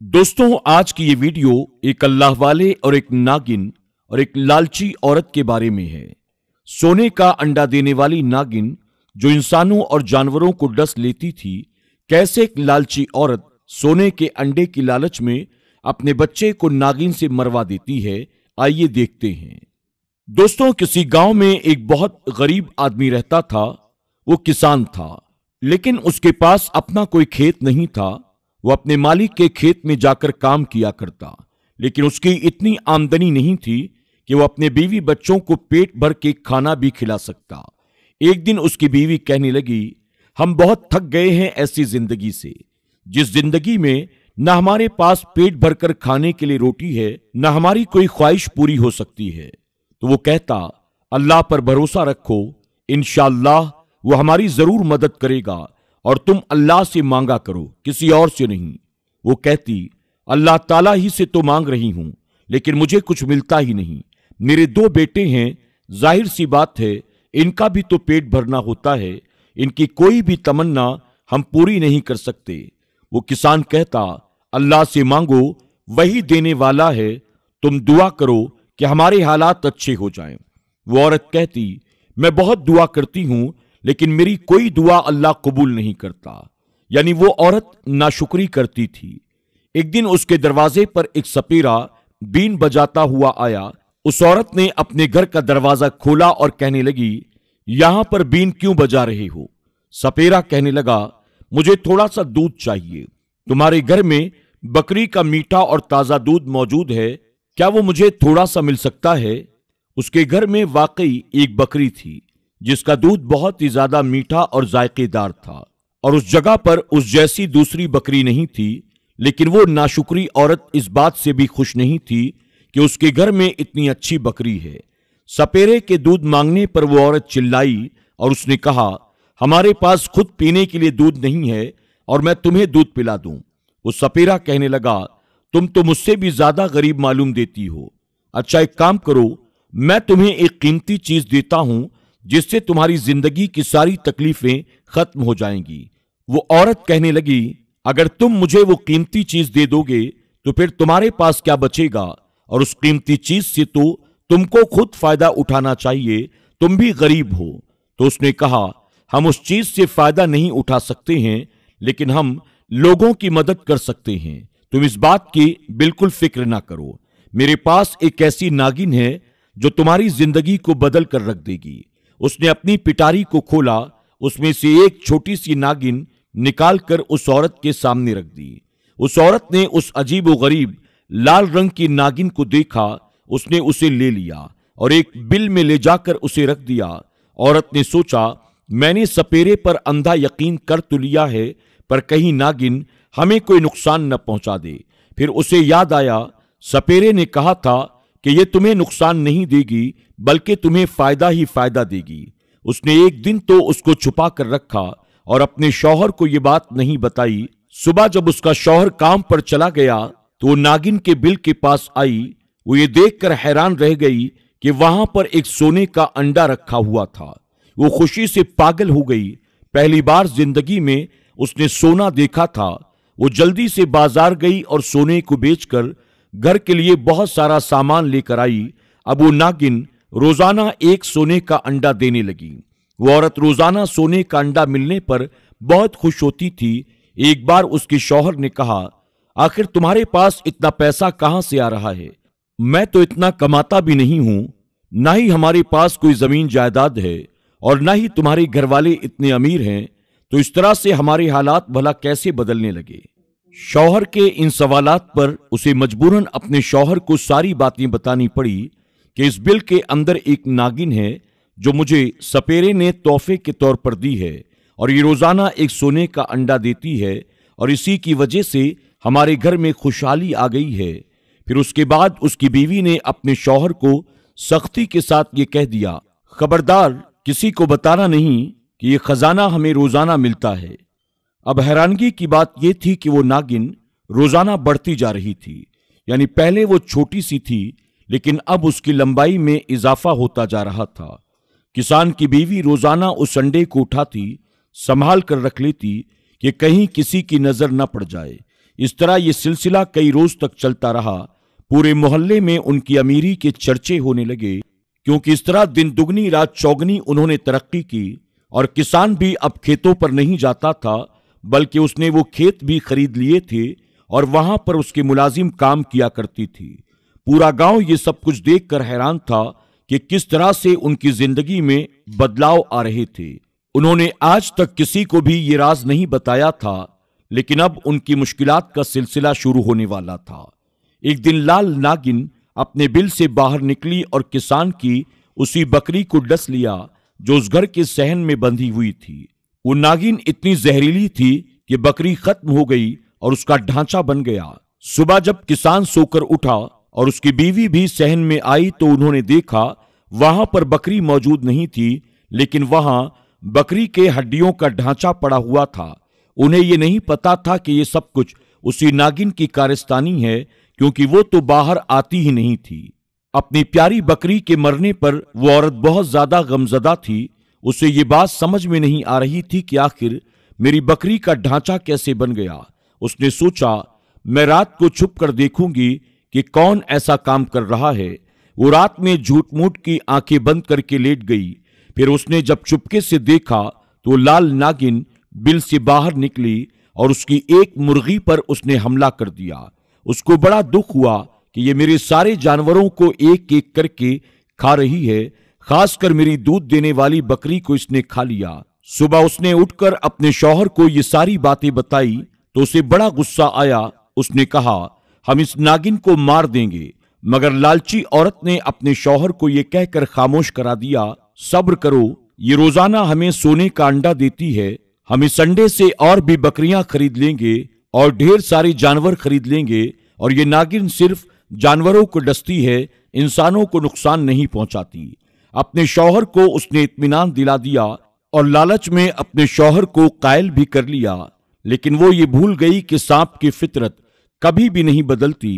दोस्तों, आज की ये वीडियो एक अल्लाह वाले और एक नागिन और एक लालची औरत के बारे में है। सोने का अंडा देने वाली नागिन जो इंसानों और जानवरों को डस लेती थी, कैसे एक लालची औरत सोने के अंडे की लालच में अपने बच्चे को नागिन से मरवा देती है। आइए देखते हैं। दोस्तों, किसी गांव में एक बहुत गरीब आदमी रहता था। वो किसान था, लेकिन उसके पास अपना कोई खेत नहीं था। वो अपने मालिक के खेत में जाकर काम किया करता, लेकिन उसकी इतनी आमदनी नहीं थी कि वो अपने बीवी बच्चों को पेट भर के खाना भी खिला सकता। एक दिन उसकी बीवी कहने लगी, हम बहुत थक गए हैं ऐसी जिंदगी से, जिस जिंदगी में न हमारे पास पेट भरकर खाने के लिए रोटी है, न हमारी कोई ख्वाहिश पूरी हो सकती है। तो वो कहता, अल्लाह पर भरोसा रखो, इंशाअल्लाह वो हमारी जरूर मदद करेगा और तुम अल्लाह से मांगा करो, किसी और से नहीं। वो कहती, अल्लाह ताला ही से तो मांग रही हूं, लेकिन मुझे कुछ मिलता ही नहीं। मेरे 2 बेटे हैं, जाहिर सी बात है इनका भी तो पेट भरना होता है। इनकी कोई भी तमन्ना हम पूरी नहीं कर सकते। वो किसान कहता, अल्लाह से मांगो, वही देने वाला है। तुम दुआ करो कि हमारे हालात अच्छे हो जाएं। वो औरत कहती, मैं बहुत दुआ करती हूं, लेकिन मेरी कोई दुआ अल्लाह कबूल नहीं करता। यानी वो औरत नाशुक्री करती थी। एक दिन उसके दरवाजे पर एक सपेरा बीन बजाता हुआ आया। उस औरत ने अपने घर का दरवाजा खोला और कहने लगी, यहां पर बीन क्यों बजा रहे हो? सपेरा कहने लगा, मुझे थोड़ा सा दूध चाहिए। तुम्हारे घर में बकरी का मीठा और ताजा दूध मौजूद है, क्या वो मुझे थोड़ा सा मिल सकता है? उसके घर में वाकई एक बकरी थी जिसका दूध बहुत ही ज्यादा मीठा और जायकेदार था, और उस जगह पर उस जैसी दूसरी बकरी नहीं थी। लेकिन वो नाशुक्री औरत इस बात से भी खुश नहीं थी कि उसके घर में इतनी अच्छी बकरी है। सपेरे के दूध मांगने पर वो औरत चिल्लाई और उसने कहा, हमारे पास खुद पीने के लिए दूध नहीं है और मैं तुम्हें दूध पिला दूं। वो सपेरा कहने लगा, तुम तो मुझसे भी ज्यादा गरीब मालूम देती हो। अच्छा, एक काम करो, मैं तुम्हें एक कीमती चीज देता हूं जिससे तुम्हारी जिंदगी की सारी तकलीफें खत्म हो जाएंगी। वो औरत कहने लगी, अगर तुम मुझे वो कीमती चीज दे दोगे तो फिर तुम्हारे पास क्या बचेगा, और उस कीमती चीज से तो तुमको खुद फायदा उठाना चाहिए, तुम भी गरीब हो। तो उसने कहा, हम उस चीज से फायदा नहीं उठा सकते हैं, लेकिन हम लोगों की मदद कर सकते हैं। तुम इस बात की बिल्कुल फिक्र ना करो। मेरे पास एक ऐसी नागिन है जो तुम्हारी जिंदगी को बदल कर रख देगी। उसने अपनी पिटारी को खोला, उसमें से एक छोटी सी नागिन निकालकर उस औरत के सामने रख दी। उस औरत ने उस अजीब व गरीब लाल रंग की नागिन को देखा, उसने उसे ले लिया और एक बिल में ले जाकर उसे रख दिया। औरत ने सोचा, मैंने सपेरे पर अंधा यकीन कर तो लिया है, पर कहीं नागिन हमें कोई नुकसान न पहुंचा दे। फिर उसे याद आया, सपेरे ने कहा था कि यह तुम्हें नुकसान नहीं देगी, बल्कि तुम्हें फायदा ही फायदा देगी। उसने एक दिन तो उसको छुपा कर रखा और अपने शौहर को यह बात नहीं बताई। सुबह जब उसका शौहर काम पर चला गया तो वो नागिन के बिल के पास आई। वो ये देखकर हैरान रह गई कि वहां पर एक सोने का अंडा रखा हुआ था। वो खुशी से पागल हो गई। पहली बार जिंदगी में उसने सोना देखा था। वो जल्दी से बाजार गई और सोने को बेचकर घर के लिए बहुत सारा सामान लेकर आई। अब वो नागिन रोजाना एक सोने का अंडा देने लगी। वो औरत रोजाना सोने का अंडा मिलने पर बहुत खुश होती थी। एक बार उसके शौहर ने कहा, आखिर तुम्हारे पास इतना पैसा कहां से आ रहा है? मैं तो इतना कमाता भी नहीं हूं, ना ही हमारे पास कोई जमीन जायदाद है, और ना ही तुम्हारे घर वाले इतने अमीर हैं, तो इस तरह से हमारे हालात भला कैसे बदलने लगे? शौहर के इन सवालात पर उसे मजबूरन अपने शौहर को सारी बातें बतानी पड़ी कि इस बिल के अंदर एक नागिन है जो मुझे सपेरे ने तोहफे के तौर पर दी है, और ये रोजाना एक सोने का अंडा देती है, और इसी की वजह से हमारे घर में खुशहाली आ गई है। फिर उसके बाद उसकी बीवी ने अपने शौहर को सख्ती के साथ ये कह दिया, खबरदार, किसी को बताना नहीं कि ये खजाना हमें रोजाना मिलता है। अब हैरानगी की बात यह थी कि वो नागिन रोजाना बढ़ती जा रही थी। यानी पहले वो छोटी सी थी, लेकिन अब उसकी लंबाई में इजाफा होता जा रहा था। किसान की बीवी रोजाना उस अंडे को उठाती, संभाल कर रख लेती कि कहीं किसी की नजर न पड़ जाए। इस तरह ये सिलसिला कई रोज तक चलता रहा। पूरे मोहल्ले में उनकी अमीरी के चर्चे होने लगे, क्योंकि इस तरह दिन दुगनी रात चौगनी उन्होंने तरक्की की। और किसान भी अब खेतों पर नहीं जाता था, बल्कि उसने वो खेत भी खरीद लिए थे और वहां पर उसके मुलाजिम काम किया करती थी। पूरा गांव ये सब कुछ देखकर हैरान था कि किस तरह से उनकी जिंदगी में बदलाव आ रहे थे। उन्होंने आज तक किसी को भी ये राज नहीं बताया था, लेकिन अब उनकी मुश्किलात का सिलसिला शुरू होने वाला था। एक दिन लाल नागिन अपने बिल से बाहर निकली और किसान की उसी बकरी को डस लिया जो उस घर के सहन में बंधी हुई थी। वो नागिन इतनी जहरीली थी कि बकरी खत्म हो गई और उसका ढांचा बन गया। सुबह जब किसान सोकर उठा और उसकी बीवी भी सहन में आई तो उन्होंने देखा वहां पर बकरी मौजूद नहीं थी, लेकिन वहां बकरी के हड्डियों का ढांचा पड़ा हुआ था। उन्हें ये नहीं पता था कि ये सब कुछ उसी नागिन की कारस्तानी है, क्योंकि वो तो बाहर आती ही नहीं थी। अपनी प्यारी बकरी के मरने पर वो औरत बहुत ज्यादा गमजदा थी। उसे ये बात समझ में नहीं आ रही थी कि आखिर मेरी बकरी का ढांचा कैसे बन गया। उसने सोचा, मैं रात को छुप कर देखूंगी कि कौन ऐसा काम कर रहा है। वो रात में झूठ मूठ की आंखें बंद करके लेट गई। फिर उसने जब चुपके से देखा तो लाल नागिन बिल से बाहर निकली और उसकी एक मुर्गी पर उसने हमला कर दिया। उसको बड़ा दुख हुआ कि ये मेरे सारे जानवरों को एक एक करके खा रही है, खासकर मेरी दूध देने वाली बकरी को इसने खा लिया। सुबह उसने उठकर अपने शौहर को ये सारी बातें बताई तो उसे बड़ा गुस्सा आया। उसने कहा, हम इस नागिन को मार देंगे, मगर लालची औरत ने अपने शौहर को यह कहकर खामोश करा दिया, सब्र करो, ये रोजाना हमें सोने का अंडा देती है। हम इस अंडे से और भी बकरियां खरीद लेंगे और ढेर सारे जानवर खरीद लेंगे, और ये नागिन सिर्फ जानवरों को डसती है, इंसानों को नुकसान नहीं पहुंचाती। अपने शौहर को उसने इत्मीनान दिला दिया और लालच में अपने शौहर को कायल भी कर लिया। लेकिन वो ये भूल गई कि सांप की फितरत कभी भी नहीं बदलती।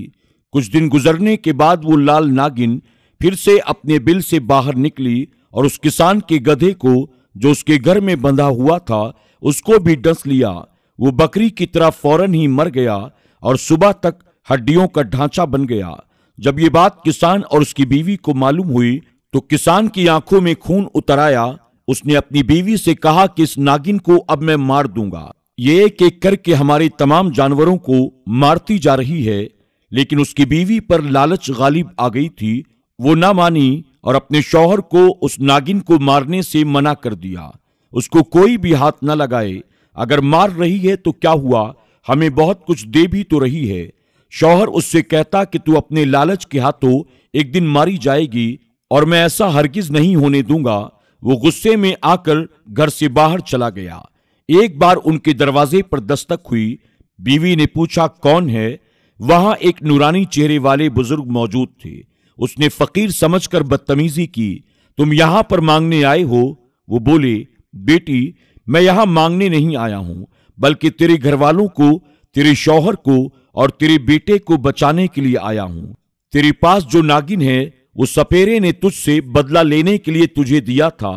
कुछ दिन गुजरने के बाद वो लाल नागिन फिर से अपने बिल से बाहर निकली और उस किसान के गधे को जो उसके घर में बंधा हुआ था उसको भी डस लिया। वो बकरी की तरह फौरन ही मर गया और सुबह तक हड्डियों का ढांचा बन गया। जब ये बात किसान और उसकी बीवी को मालूम हुई तो किसान की आंखों में खून उतर आया। उसने अपनी बीवी से कहा कि इस नागिन को अब मैं मार दूंगा। ये एक एक करके हमारे तमाम जानवरों को मारती जा रही है। लेकिन उसकी बीवी पर लालच गालिब आ गई थी। वो ना मानी और अपने शौहर को उस नागिन को मारने से मना कर दिया। उसको कोई भी हाथ न लगाए, अगर मार रही है तो क्या हुआ, हमें बहुत कुछ दे भी तो रही है। शौहर उससे कहता कि तू अपने लालच के हाथों एक दिन मारी जाएगी और मैं ऐसा हरगिज नहीं होने दूंगा। वो गुस्से में आकर घर से बाहर चला गया। एक बार उनके दरवाजे पर दस्तक हुई। बीवी ने पूछा, कौन है? वहां एक नूरानी चेहरे वाले बुजुर्ग मौजूद थे। उसने फकीर समझकर बदतमीजी की। तुम यहां पर मांगने आए हो? वो बोले, बेटी, मैं यहां मांगने नहीं आया हूं, बल्कि तेरे घर वालों को, तेरे शौहर को और तेरे बेटे को बचाने के लिए आया हूं। तेरे पास जो नागिन है वो सपेरे ने तुझसे बदला लेने के लिए तुझे दिया था।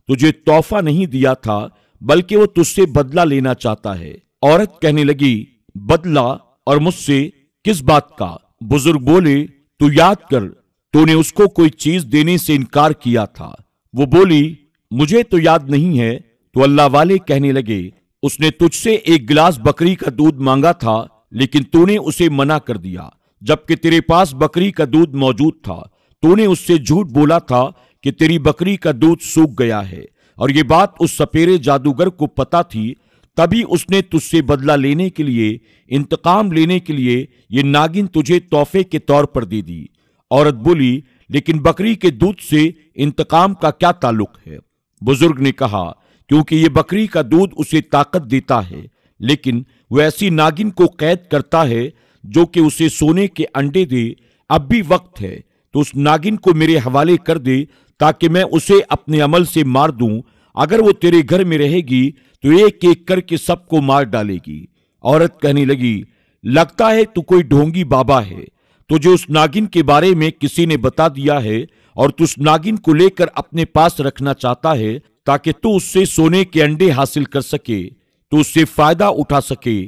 तुझे तोहफा नहीं दिया था, बल्कि वो तुझसे बदला लेना चाहता है। औरत कहने लगी, बदला? और मुझसे किस बात का? बुजुर्ग बोले, तू याद कर, तूने उसको कोई चीज देने से इनकार किया था। वो बोली, मुझे तो याद नहीं है। तो अल्लाह वाले कहने लगे, उसने तुझसे एक गिलास बकरी का दूध मांगा था, लेकिन तूने उसे मना कर दिया, जबकि तेरे पास बकरी का दूध मौजूद था। तूने उससे झूठ बोला था कि तेरी बकरी का दूध सूख गया है, और ये बात उस सपेरे जादूगर को पता थी। तभी उसने तुझसे बदला लेने के लिए, इंतकाम लेने के लिए ये नागिन तुझे तोहफे के तौर पर दे दी। औरत बोली, लेकिन बकरी के दूध से इंतकाम का क्या ताल्लुक है? बुजुर्ग ने कहा, क्योंकि ये बकरी का दूध उसे ताकत देता है, लेकिन वो ऐसी नागिन को कैद करता है जो कि उसे सोने के अंडे दे। अब भी वक्त है, तो उस नागिन को मेरे हवाले कर दे, ताकि मैं उसे अपने अमल से मार दूं। अगर वो तेरे घर में रहेगी तो एक एक करके सबको मार डालेगी। औरत कहने लगी, लगता है तू कोई ढोंगी बाबा है। तुझे उस नागिन के बारे में किसी ने बता दिया है और तू उस नागिन को लेकर अपने पास रखना चाहता है, ताकि तू उससे सोने के अंडे हासिल कर सके, तो उससे फायदा उठा सके।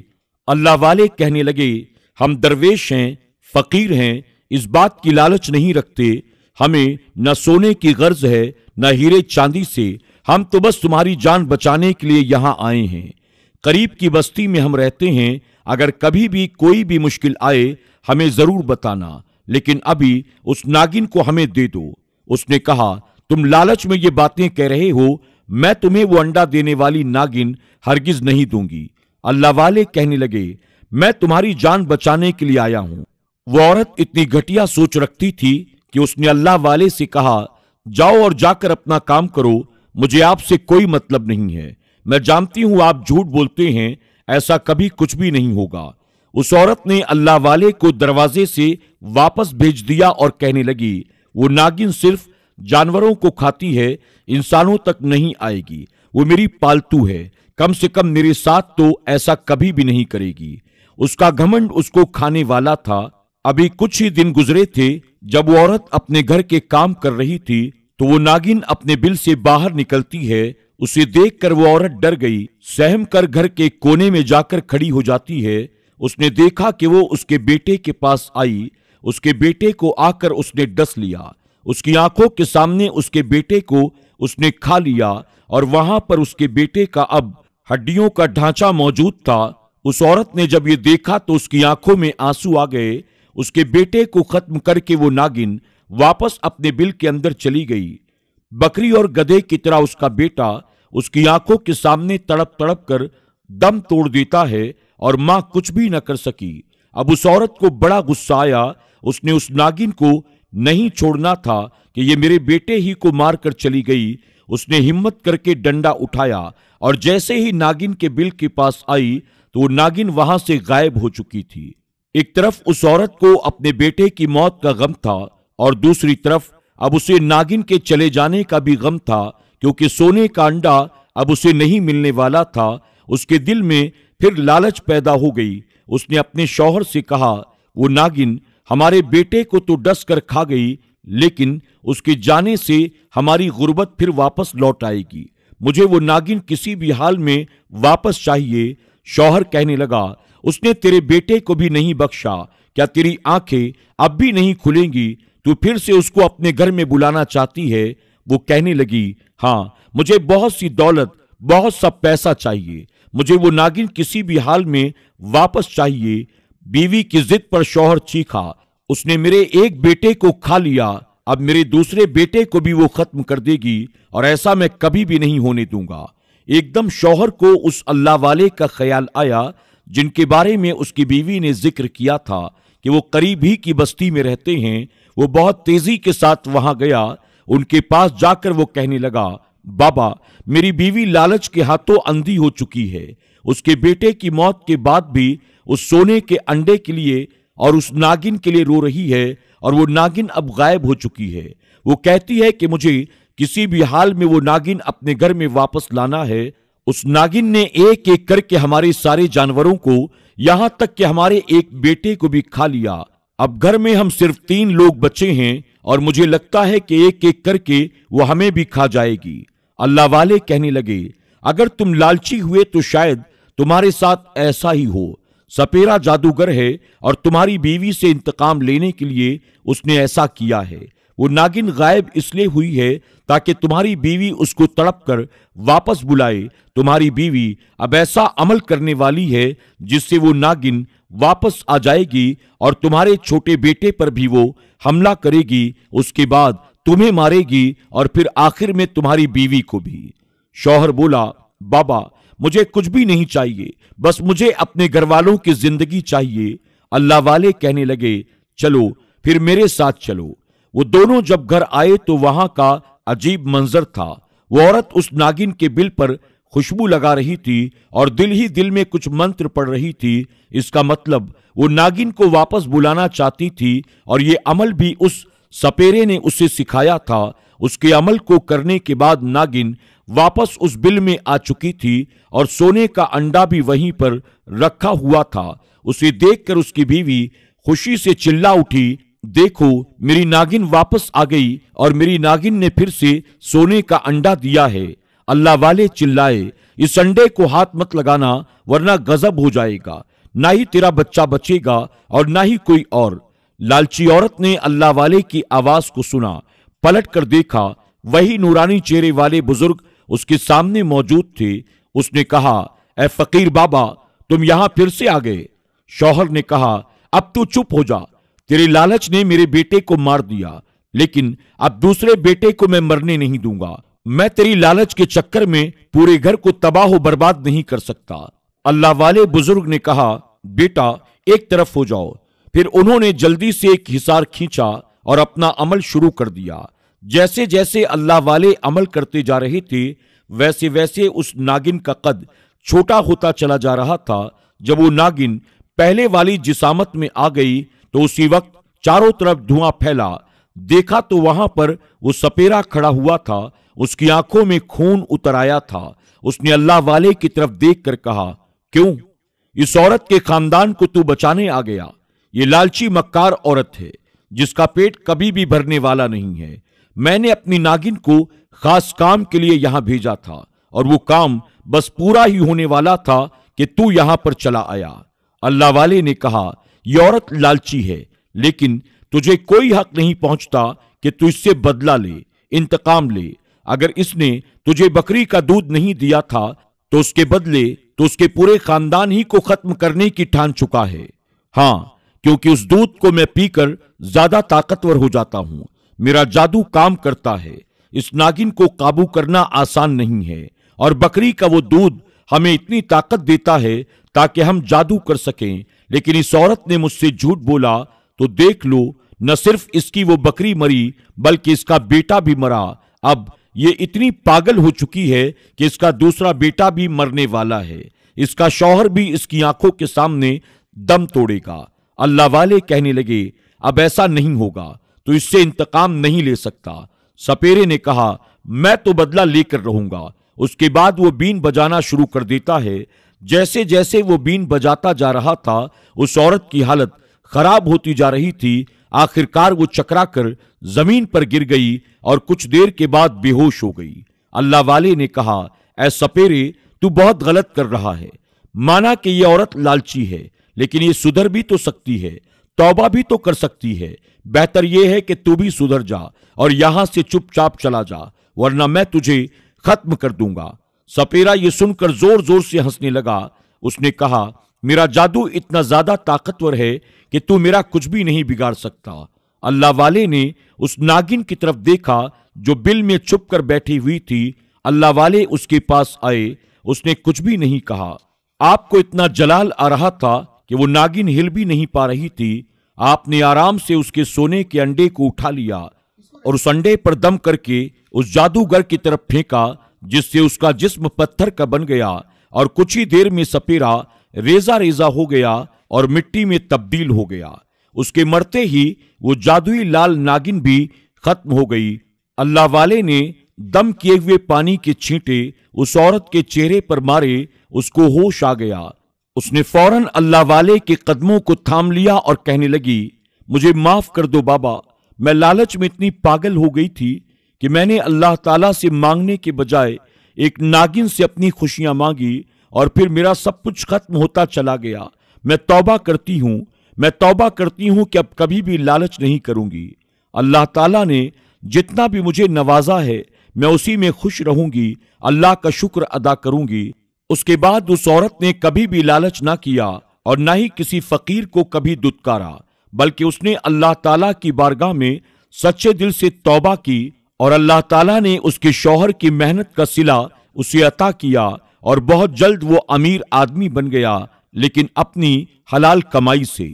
अल्लाह वाले कहने लगे, हम दरवेश हैं, फकीर हैं, इस बात की लालच नहीं रखते, हमें न सोने की गर्ज है न हीरे चांदी से, हम तो बस तुम्हारी जान बचाने के लिए यहां आए हैं। करीब की बस्ती में हम रहते हैं, अगर कभी भी कोई भी मुश्किल आए हमें जरूर बताना, लेकिन अभी उस नागिन को हमें दे दो। उसने कहा, तुम लालच में ये बातें कह रहे हो, मैं तुम्हें वो अंडा देने वाली नागिन हरगिज नहीं दूंगी। अल्लाह वाले कहने लगे, मैं तुम्हारी जान बचाने के लिए आया हूं। वो औरत इतनी घटिया सोच रखती थी कि उसने अल्लाह वाले से कहा, जाओ और जाकर अपना काम करो, मुझे आपसे कोई मतलब नहीं है। मैं जानती हूं आप झूठ बोलते हैं, ऐसा कभी कुछ भी नहीं होगा। उस औरत ने अल्लाह वाले को दरवाजे से वापस भेज दिया और कहने लगी, वो नागिन सिर्फ जानवरों को खाती है, इंसानों तक नहीं आएगी। वो मेरी पालतू है, कम से कम मेरे साथ तो ऐसा कभी भी नहीं करेगी। उसका घमंड उसको खाने वाला था। अभी कुछ ही दिन गुजरे थे जब वो औरत अपने घर के काम कर रही थी, तो वो नागिन अपने बिल से बाहर निकलती है। उसे देखकर वो औरत डर गई, सहम कर घर के कोने में जाकर खड़ी हो जाती है। उसने देखा कि वो उसके बेटे के पास आई। उसके बेटे को आकर उसने डस लिया। उसकी आंखों के सामने उसके बेटे को उसने खा लिया और वहां पर उसके बेटे का अब हड्डियों का ढांचा मौजूद था। उस औरत ने जब ये देखा तो उसकी आंखों में आंसू आ गए। उसके बेटे को खत्म करके वो नागिन वापस अपने बिल के अंदर चली गई। बकरी और गधे की तरह उसका बेटा उसकी आंखों के सामने तड़प तड़प कर दम तोड़ देता है और मां कुछ भी न कर सकी। अब उस औरत को बड़ा गुस्सा आया। उसने उस नागिन को नहीं छोड़ना था कि ये मेरे बेटे ही को मारकर चली गई। उसने हिम्मत करके डंडा उठाया और जैसे ही नागिन के बिल के पास आई तो वो नागिन वहां से गायब हो चुकी थी। एक तरफ उस औरत को अपने बेटे की मौत का गम था और दूसरी तरफ अब उसे नागिन के चले जाने का भी गम था, क्योंकि सोने का अंडा अब उसे नहीं मिलने वाला था। उसके दिल में फिर लालच पैदा हो गई। उसने अपने शौहर से कहा, वो नागिन हमारे बेटे को तो डस कर खा गई, लेकिन उसके जाने से हमारी गुर्बत फिर वापस लौट आएगी। मुझे वो नागिन किसी भी हाल में वापस चाहिए। शौहर कहने लगा, उसने तेरे बेटे को भी नहीं बख्शा, क्या तेरी आंखें अब भी नहीं खुलेंगी? तू फिर से उसको अपने घर में बुलाना चाहती है? वो कहने लगी, हाँ, मुझे बहुत सी दौलत, बहुत सा पैसा चाहिए। मुझे वो नागिन किसी भी हाल में वापस चाहिए। बीवी की जिद पर शौहर चीखा, उसने मेरे एक बेटे को खा लिया, अब मेरे दूसरे बेटे को भी वो खत्म कर देगी और ऐसा मैं कभी भी नहीं होने दूंगा। एकदम शौहर को उस अल्लाह वाले का ख्याल आया जिनके बारे में उसकी बीवी ने जिक्र किया था कि वो करीब ही की बस्ती में रहते हैं। वो बहुत तेजी के साथ वहां गया। उनके पास जाकर वो कहने लगा, बाबा, मेरी बीवी लालच के हाथों अंधी हो चुकी है। उसके बेटे की मौत के बाद भी उस सोने के अंडे के लिए और उस नागिन के लिए रो रही है और वो नागिन अब गायब हो चुकी है। वो कहती है कि मुझे किसी भी हाल में वो नागिन अपने घर में वापस लाना है। उस नागिन ने एक एक करके हमारे सारे जानवरों को, यहां तक कि हमारे एक बेटे को भी खा लिया। अब घर में हम सिर्फ 3 लोग बचे हैं और मुझे लगता है कि एक एक करके वो हमें भी खा जाएगी। अल्लाह वाले कहने लगे, अगर तुम लालची हुए तो शायद तुम्हारे साथ ऐसा ही हो। सपेरा जादूगर है और तुम्हारी बीवी से इंतकाम लेने के लिए उसने ऐसा किया है। वो नागिन गायब इसलिए हुई है ताकि तुम्हारी बीवी उसको तड़प कर वापस बुलाए। तुम्हारी बीवी अब ऐसा अमल करने वाली है जिससे वो नागिन वापस आ जाएगी और तुम्हारे छोटे बेटे पर भी वो हमला करेगी। उसके बाद तुम्हें मारेगी और फिर आखिर में तुम्हारी बीवी को भी। शौहर बोला, बाबा, मुझे कुछ भी नहीं चाहिए, बस मुझे अपने घर वालों की जिंदगी चाहिए। अल्लाह वाले कहने लगे, चलो फिर मेरे साथ चलो। वो दोनों जब घर आए तो वहां का अजीब मंजर था। वो औरत उस नागिन के बिल पर खुशबू लगा रही थी और दिल ही दिल में कुछ मंत्र पढ़ रही थी। इसका मतलब वो नागिन को वापस बुलाना चाहती थी और ये अमल भी उस सपेरे ने उसे सिखाया था। उसके अमल को करने के बाद नागिन वापस उस बिल में आ चुकी थी और सोने का अंडा भी वहीं पर रखा हुआ था। उसे देखकर उसकी बीवी खुशी से चिल्ला उठी, देखो, मेरी नागिन वापस आ गई और मेरी नागिन ने फिर से सोने का अंडा दिया है। अल्लाह वाले चिल्लाए, इस अंडे को हाथ मत लगाना वरना गजब हो जाएगा। ना ही तेरा बच्चा बचेगा और ना ही कोई और। लालची औरत ने अल्लाह वाले की आवाज को सुना, पलट कर देखा, वही नूरानी चेहरे वाले बुजुर्ग उसके सामने मौजूद थे। उसने कहा, ए फकीर बाबा, तुम यहां फिर से आ गए। शौहर ने कहा, अब तू चुप हो जा, तेरे लालच ने मेरे बेटे को मार दिया, लेकिन अब दूसरे बेटे को मैं मरने नहीं दूंगा। मैं तेरी लालच के चक्कर में पूरे घर को तबाह बर्बाद नहीं कर सकता। अल्लाह वाले बुजुर्ग ने कहा, बेटा एक तरफ हो जाओ। फिर उन्होंने जल्दी से एक हिसार खींचा और अपना अमल शुरू कर दिया। जैसे जैसे अल्लाह वाले अमल करते जा रहे थे, वैसे वैसे उस नागिन का कद छोटा होता चला जा रहा था। जब वो नागिन पहले वाली जिसामत में आ गई तो उसी वक्त चारों तरफ धुआं फैला। देखा तो वहां पर वो सपेरा खड़ा हुआ था, उसकी आंखों में खून उतर आया था। उसने अल्लाह वाले की तरफ देखकर कहा, क्यों? इस औरत के खानदान को तू बचाने आ गया? ये लालची मक्कार औरत है जिसका पेट कभी भी भरने वाला नहीं है। मैंने अपनी नागिन को खास काम के लिए यहां भेजा था और वो काम बस पूरा ही होने वाला था कि तू यहां पर चला आया। अल्लाह वाले ने कहा, यह औरत लालची है, लेकिन तुझे कोई हक नहीं पहुंचता कि तू इससे बदला ले, इंतकाम ले। अगर इसने तुझे बकरी का दूध नहीं दिया था तो उसके बदले तो उसके पूरे खानदान ही को खत्म करने की ठान चुका है। हां, क्योंकि उस दूध को मैं पीकर ज्यादा ताकतवर हो जाता हूं। मेरा जादू काम करता है। इस नागिन को काबू करना आसान नहीं है और बकरी का वो दूध हमें इतनी ताकत देता है ताकि हम जादू कर सकें। लेकिन इस औरत ने मुझसे झूठ बोला तो देख लो, न सिर्फ इसकी वो बकरी मरी बल्कि इसका बेटा भी मरा। अब ये इतनी पागल हो चुकी है कि इसका दूसरा बेटा भी मरने वाला है। इसका शौहर भी इसकी आंखों के सामने दम तोड़ेगा। अल्लाह वाले कहने लगे, अब ऐसा नहीं होगा, तो इससे इंतकाम नहीं ले सकता। सपेरे ने कहा, मैं तो बदला लेकर रहूंगा। उसके बाद वो बीन बजाना शुरू कर देता है। जैसे जैसे वो बीन बजाता जा रहा था, उस औरत की हालत खराब होती जा रही थी। आखिरकार वो चकराकर जमीन पर गिर गई और कुछ देर के बाद बेहोश हो गई। अल्लाह वाले ने कहा, ऐ सपेरे, तू बहुत गलत कर रहा है। माना कि यह औरत लालची है, लेकिन ये सुधर भी तो सकती है, तौबा भी तो कर सकती है। बेहतर यह है कि तू भी सुधर जा और यहां से चुपचाप चला जा, वरना मैं तुझे खत्म कर दूंगा। सपेरा ये सुनकर जोर जोर से हंसने लगा। उसने कहा, मेरा जादू इतना ज्यादा ताकतवर है कि तू मेरा कुछ भी नहीं बिगाड़ सकता। अल्लाह वाले ने उस नागिन की तरफ देखा जो बिल में छुप कर बैठी हुई थी। अल्लाह वाले उसके पास आए। उसने कुछ भी नहीं कहा। आपको इतना जलाल आ रहा था कि वो नागिन हिल भी नहीं पा रही थी। आपने आराम से उसके सोने के अंडे को उठा लिया और उस अंडे पर दम करके उस जादूगर की तरफ फेंका, जिससे उसका जिस्म पत्थर का बन गया और कुछ ही देर में सपेरा रेजा रेजा हो गया और मिट्टी में तब्दील हो गया। उसके मरते ही वो जादुई लाल नागिन भी खत्म हो गई। अल्लाह वाले ने दम किए हुए पानी के छींटे उस औरत के चेहरे पर मारे। उसको होश आ गया। उसने फौरन अल्लाह वाले के कदमों को थाम लिया और कहने लगी, मुझे माफ कर दो बाबा, मैं लालच में इतनी पागल हो गई थी कि मैंने अल्लाह ताला से मांगने के बजाय एक नागिन से अपनी खुशियां मांगी और फिर मेरा सब कुछ खत्म होता चला गया। मैं तौबा करती हूं कि अब कभी भी लालच नहीं करूंगी। अल्लाह ताला ने जितना भी मुझे नवाजा है, मैं उसी में खुश रहूंगी, अल्लाह का शुक्र अदा करूंगी। उसके बाद उस औरत ने कभी भी लालच ना किया और ना ही किसी फकीर को कभी दुत्कारा, बल्कि उसने अल्लाह ताला की बारगाह में सच्चे दिल से तौबा की और अल्लाह ताला ने उसके शौहर की मेहनत का सिला उसे अता किया और बहुत जल्द वो अमीर आदमी बन गया, लेकिन अपनी हलाल कमाई से।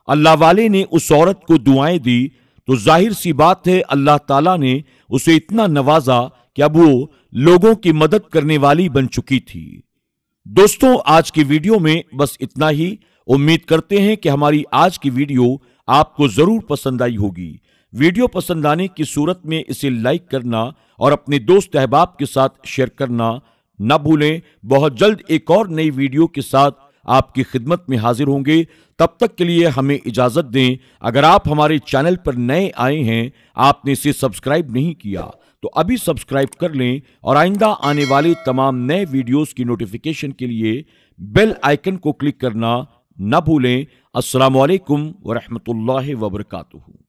अल्लाह वाले ने उस औरत को दुआएं दी तो जाहिर सी बात है अल्लाह ताला ने उसे इतना नवाजा कि अब वो लोगों की मदद करने वाली बन चुकी थी। दोस्तों, आज की वीडियो में बस इतना ही। उम्मीद करते हैं कि हमारी आज की वीडियो आपको जरूर पसंद आई होगी। वीडियो पसंद आने की सूरत में इसे लाइक करना और अपने दोस्त अहबाब के साथ शेयर करना न भूलें। बहुत जल्द एक और नई वीडियो के साथ आपकी खिदमत में हाजिर होंगे। तब तक के लिए हमें इजाजत दें। अगर आप हमारे चैनल पर नए आए हैं, आपने इसे सब्सक्राइब नहीं किया तो अभी सब्सक्राइब कर लें और आइंदा आने वाले तमाम नए वीडियोस की नोटिफिकेशन के लिए बेल आइकन को क्लिक करना न भूलें। अस्सलामु अलैकुम वरहमतुल्लाहि वबरकातुहू।